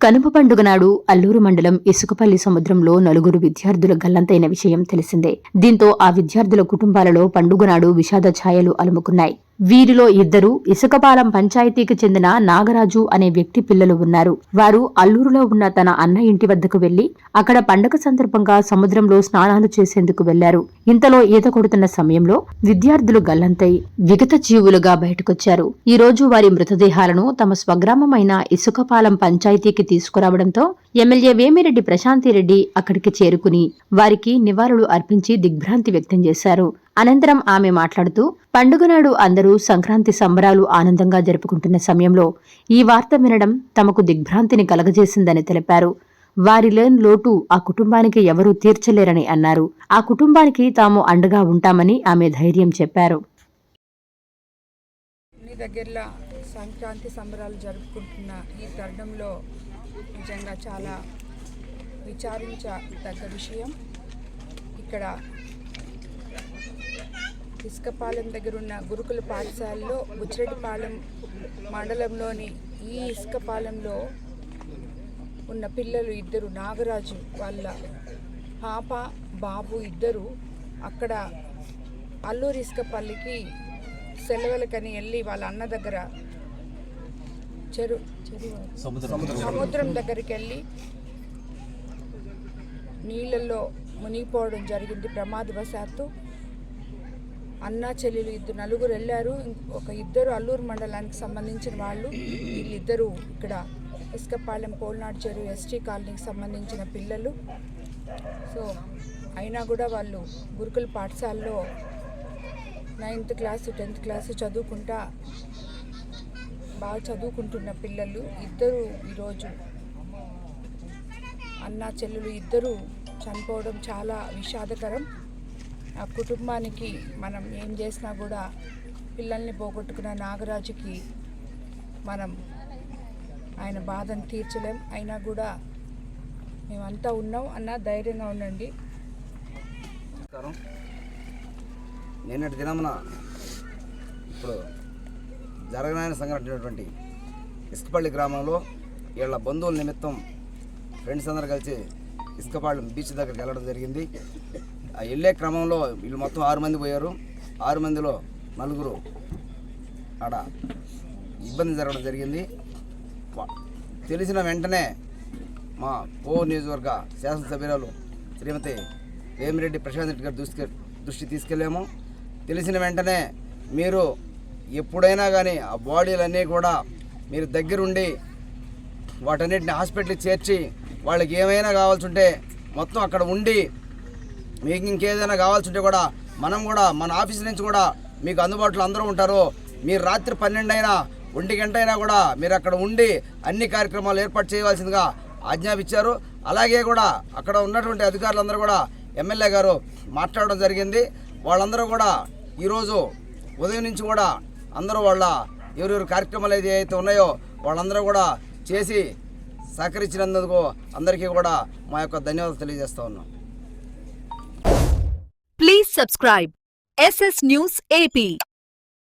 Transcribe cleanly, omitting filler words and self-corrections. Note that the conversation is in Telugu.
కనుమ పండుగ నాడు అల్లూరు మండలం ఇసుకపల్లి సముద్రంలో నలుగురు విద్యార్థులు గల్లంతైన విషయం తెలిసిందే. దీంతో ఆ విద్యార్థుల కుటుంబాలలో పండుగ నాడు విషాద ఛాయలు అలుముకున్నాయి. వీరిలో ఇద్దరు ఇసుకపాలెం పంచాయతీకి చెందిన నాగరాజు అనే వ్యక్తి పిల్లలు ఉన్నారు. వారు అల్లూరులో ఉన్న తన అన్న ఇంటి వద్దకు వెళ్లి అక్కడ పండుగ సందర్భంగా సముద్రంలో స్నానాలు చేసేందుకు వెళ్లారు. ఇంతలో ఈత కొడుతున్న సమయంలో విద్యార్థులు గల్లంతై విగత జీవులుగా బయటకొచ్చారు. ఈ రోజు వారి మృతదేహాలను తమ స్వగ్రామమైన ఇసుకపాలెం పంచాయతీకి తీసుకురావడంతో ఎమ్మెల్యే వేమిరెడ్డి ప్రశాంతిరెడ్డి అక్కడికి చేరుకుని వారికి నివాళులు అర్పించి దిగ్భ్రాంతి వ్యక్తం చేశారు. అనంతరం ఆమె మాట్లాడుతూ పండుగ నాడు అందరూ సంక్రాంతి సంబరాలు ఆనందంగా జరుపుకుంటున్న సమయంలో ఈ వార్త వినడం తమకు దిగ్భ్రాంతిని కలగజేసిందని తెలిపారు. వారి లేని లోటు ఆ కుటుంబానికి ఎవరూ తీర్చలేరని అన్నారు. ఆ కుటుంబానికి తాము అండగా ఉంటామని ఆమె ధైర్యం చెప్పారు. దగ్గరలో సంక్రాంతి సంబరాలు జరుపుకుంటున్న ఈ తరుణంలో నిజంగా చాలా విచారించదగ్గ విషయం. ఇక్కడ ఇసుకపాలెం దగ్గర ఉన్న గురుకుల పాఠశాలలో బుచ్చిరెడ్డిపాలెం మండలంలోని ఈ ఇసుకపాలెంలో ఉన్న పిల్లలు ఇద్దరు, నాగరాజు వాళ్ళ పాప బాబు ఇద్దరు అక్కడ అల్లూరు ఇసుకపల్లికి సెలవులకని వెళ్ళి వాళ్ళ అన్న దగ్గర సముద్రం దగ్గరికి వెళ్ళి నీళ్ళల్లో మునిగిపోవడం జరిగింది. ప్రమాదవశాత్తు అన్న చెల్లెలు నలుగురు వెళ్ళారు. ఇద్దరు అల్లూరు మండలానికి సంబంధించిన వాళ్ళు. వీళ్ళిద్దరూ ఇక్కడ ఇసుకపాలెం పోల్నాడు చెరువు ఎస్టీ కాలనీకి సంబంధించిన పిల్లలు. సో అయినా కూడా వాళ్ళు గురుకుల పాఠశాలలో 9th క్లాసు 10th క్లాసు చదువుకుంటా బాగా చదువుకుంటున్న పిల్లలు ఇద్దరు ఈరోజు అన్న చెల్లెలు ఇద్దరు చనిపోవడం చాలా విషాదకరం. ఆ కుటుంబానికి మనం ఏం చేసినా కూడా పిల్లల్ని పోగొట్టుకున్న నాగరాజుకి మనం ఆయన బాధను తీర్చలేం. అయినా కూడా మేమంతా ఉన్నాం అన్న, ధైర్యంగా ఉండండి. నిన్నటి దినమున ఇప్పుడు జరగనాయన సంఘటనటువంటి ఇసుకపల్లి గ్రామంలో వీళ్ళ బంధువుల నిమిత్తం ఫ్రెండ్స్ అందరూ కలిసి ఇసుకపాలెం బీచ్ దగ్గరికి వెళ్ళడం జరిగింది. ఆ వెళ్ళే క్రమంలో వీళ్ళు మొత్తం 6 మంది పోయారు. 6 మందిలో 4 ఆడ ఇబ్బంది జరగడం జరిగింది. తెలిసిన వెంటనే మా నియోజకవర్గ శాసనసభ్యురాలు శ్రీమతి వేమిరెడ్డి ప్రశాంత్ రెడ్డి గారి దృష్టి తీసుకెళ్ళాము. తెలిసిన వెంటనే మీరు ఎప్పుడైనా కానీ ఆ బాడీలన్నీ కూడా మీరు దగ్గరుండి వాటన్నిటిని హాస్పిటల్కి చేర్చి వాళ్ళకి ఏమైనా కావాల్సి ఉంటే మొత్తం అక్కడ ఉండి మీకు ఇంకేదైనా కావాల్సి ఉంటే కూడా మనం కూడా మన ఆఫీస్ నుంచి కూడా మీకు అందుబాటులో అందరూ ఉంటారు. మీరు రాత్రి 12 అయినా 1 గంట అయినా కూడా మీరు అక్కడ ఉండి అన్ని కార్యక్రమాలు ఏర్పాటు చేయవలసిందిగా ఆజ్ఞాపించారు. అలాగే కూడా అక్కడ ఉన్నటువంటి అధికారులందరూ కూడా ఎమ్మెల్యే గారు మాట్లాడడం జరిగింది. వాళ్ళందరూ కూడా ఈరోజు ఉదయం నుంచి కూడా అందరూ వాళ్ళ ఎవరెవరు కార్యక్రమాలు ఏదైతే ఉన్నాయో వాళ్ళందరూ కూడా చేసి సహకరించినందుకు అందరికీ కూడా మా యొక్క ధన్యవాదాలు తెలియజేస్తా ఉన్నాం. Please subscribe SS News AP.